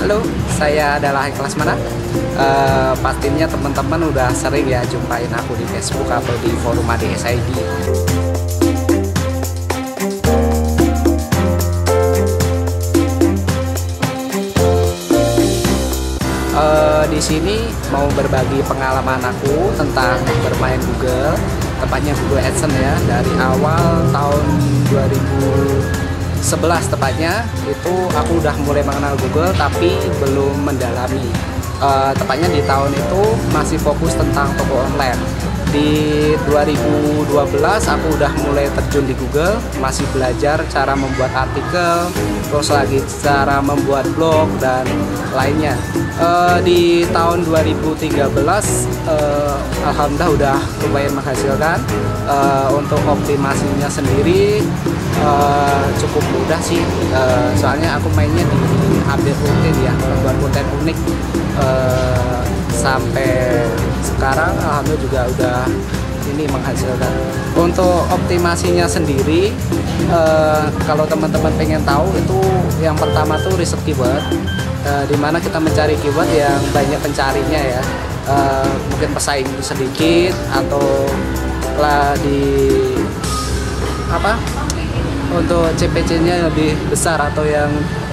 Halo, saya adalah Ikhlas Mana. Pastinya teman-teman udah sering ya jumpain aku di Facebook atau di forum ADSID. Di sini mau berbagi pengalaman aku tentang bermain Google, tepatnya Google AdSense ya, dari awal tahun 2011 tepatnya. Itu aku udah mulai mengenal Google tapi belum mendalami. Tepatnya di tahun itu masih fokus tentang toko online. Di 2012 aku udah mulai terjun di Google, masih belajar cara membuat artikel, terus lagi cara membuat blog dan lainnya. Di tahun 2013 alhamdulillah udah lumayan menghasilkan. Untuk optimasinya sendiri cukup mudah sih, soalnya aku mainnya di update rutin ya, membuat konten unik. Sampai sekarang alhamdulillah juga udah ini menghasilkan. Untuk optimasinya sendiri, kalau teman-teman pengen tahu, itu yang pertama tuh riset keyword, dimana kita mencari keyword yang banyak pencarinya ya, mungkin pesaing sedikit atau lah di apa untuk CPC-nya lebih besar atau yang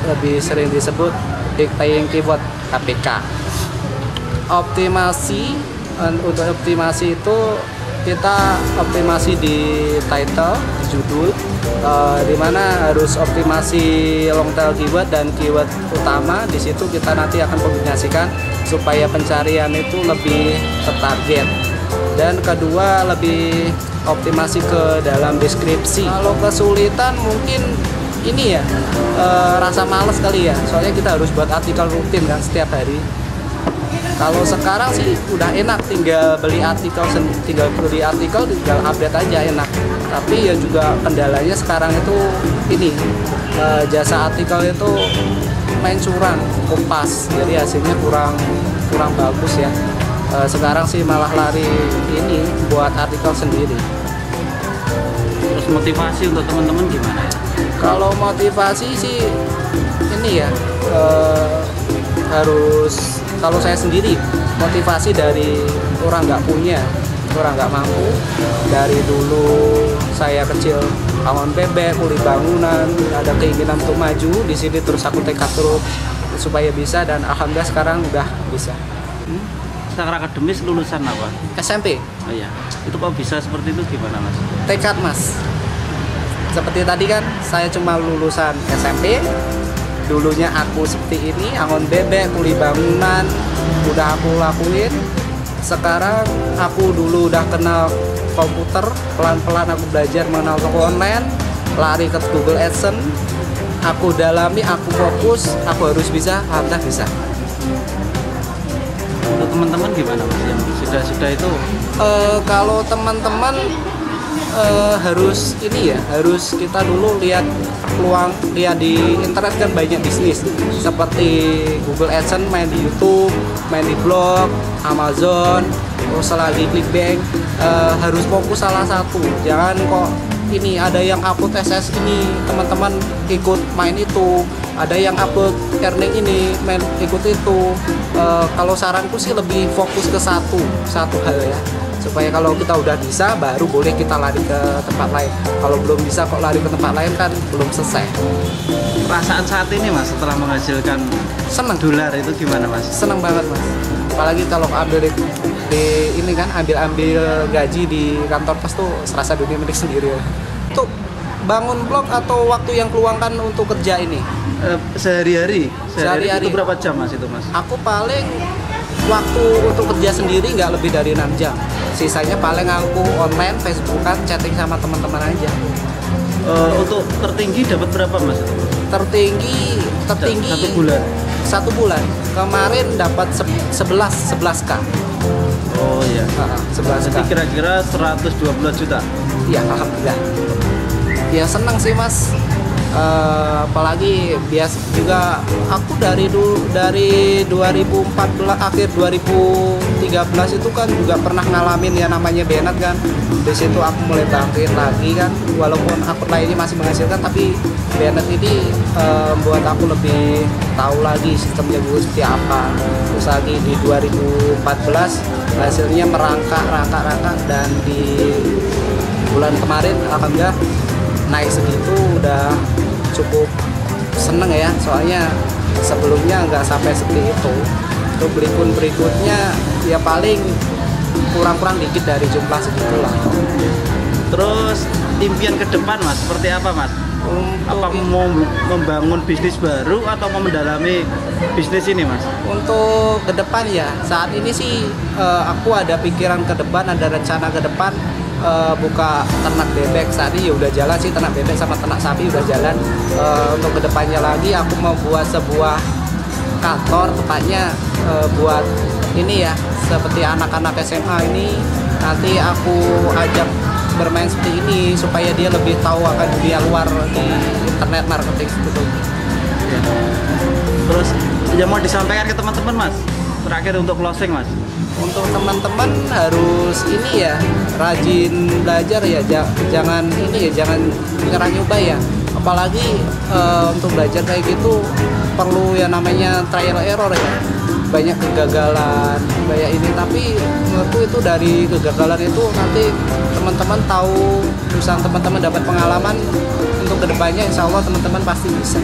lebih sering disebut big paying keyword KPK. Optimasi, untuk optimasi itu kita optimasi di title, di judul, dimana harus optimasi long tail keyword dan keyword utama. Di situ kita nanti akan kombinasikan supaya pencarian itu lebih tertarget. Dan kedua, lebih optimasi ke dalam deskripsi. Kalau kesulitan mungkin ini ya, rasa males kali ya, soalnya kita harus buat artikel rutin kan setiap hari. Kalau sekarang sih udah enak, tinggal beli artikel, tinggal update aja, enak. Tapi ya juga kendalanya sekarang itu ini, jasa artikel itu main curang, kompas, jadi hasilnya kurang bagus ya. Sekarang sih malah lari ini buat artikel sendiri. Terus motivasi untuk teman-teman gimana ya? Kalau motivasi sih ini ya, harus, kalau saya sendiri motivasi dari orang nggak punya, orang nggak mampu. Dari dulu saya kecil awon bebek, kuli bangunan, ada keinginan untuk maju di sini, terus aku tekad terus supaya bisa, dan alhamdulillah sekarang udah bisa. Secara akademis lulusan apa? SMP. Oh iya, itu kok bisa seperti itu gimana mas? Tekad mas. Seperti tadi kan saya cuma lulusan SMP. Dulunya aku seperti ini, angon bebek, kuli bangunan, udah aku lakuin. Sekarang aku dulu udah kenal komputer, pelan-pelan aku belajar mengenal toko online, lari ke Google AdSense, aku dalami, aku fokus, aku harus bisa, alhamdulillah bisa. Untuk teman-teman gimana mas yang sudah itu? Kalau teman-teman harus ini ya, harus kita dulu lihat peluang, lihat di internet kan banyak bisnis seperti Google AdSense, main di YouTube, main di blog, Amazon, terus lagi Clickbank. Harus fokus salah satu, jangan kok ini ada yang upload SS ini teman-teman ikut main itu, ada yang upload earning ini main ikut itu. Kalau saranku sih lebih fokus ke satu hal ya, supaya kalau kita udah bisa baru boleh kita lari ke tempat lain. Kalau belum bisa kok lari ke tempat lain kan belum selesai. Perasaan saat ini mas setelah menghasilkan Seneng, dolar itu gimana mas? seneng banget mas. Apalagi kalau ambil di ini kan, ambil gaji di kantor pos tuh serasa dunia milik sendiri ya. Untuk bangun blog atau waktu yang keluangkan untuk kerja ini? Sehari-hari Sehari-hari. itu berapa jam mas itu mas? Aku paling waktu untuk kerja sendiri nggak lebih dari 6 jam. Sisanya paling aku online, Facebookan, chatting sama teman-teman aja. Untuk tertinggi dapat berapa mas itu? Tertinggi satu bulan kemarin dapat 11k. Oh iya. 11k. Jadi kira-kira 112 juta. Iya alhamdulillah. Ya senang sih mas. Apalagi bias juga aku dari 2014 akhir 2013 itu kan juga pernah ngalamin ya namanya Bennett kan. Di situ aku mulai bangkit lagi kan, walaupun akun lainnya masih menghasilkan, tapi Bennett ini buat aku lebih tahu lagi sistemnya gue seperti apa. Terus lagi di 2014 hasilnya merangkak dan di bulan kemarin alhamdulillah naik segitu, udah cukup seneng ya, soalnya sebelumnya nggak sampai seperti itu. Untuk berikutnya ya paling kurang dikit dari jumlah segitulah. Terus impian ke depan Mas, seperti apa Mas? Apa mau membangun bisnis baru atau mau mendalami bisnis ini Mas? Untuk ke depan ya, saat ini sih aku ada pikiran ke depan, ada rencana ke depan buka ternak bebek. Saat ini ya udah jalan sih, ternak bebek sama ternak sapi udah jalan. Untuk kedepannya lagi aku mau buat sebuah kantor, tepatnya buat ini ya, seperti anak-anak SMA ini nanti aku ajak bermain seperti ini supaya dia lebih tahu akan dunia luar di internet marketing gitu. Ya. Terus yang mau disampaikan ke teman-teman Mas, terakhir untuk closing Mas? Untuk teman-teman harus ini ya, rajin belajar ya, jangan menyerah nyoba ya. Apalagi untuk belajar kayak gitu perlu ya namanya trial error ya. Banyak kegagalan, banyak ini, tapi menurutku itu dari kegagalan itu nanti teman-teman tahu, misalnya teman-teman dapat pengalaman untuk kedepannya, insya Allah teman-teman pasti bisa.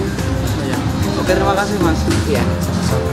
Oke, terima kasih Mas. Iya, sama-sama.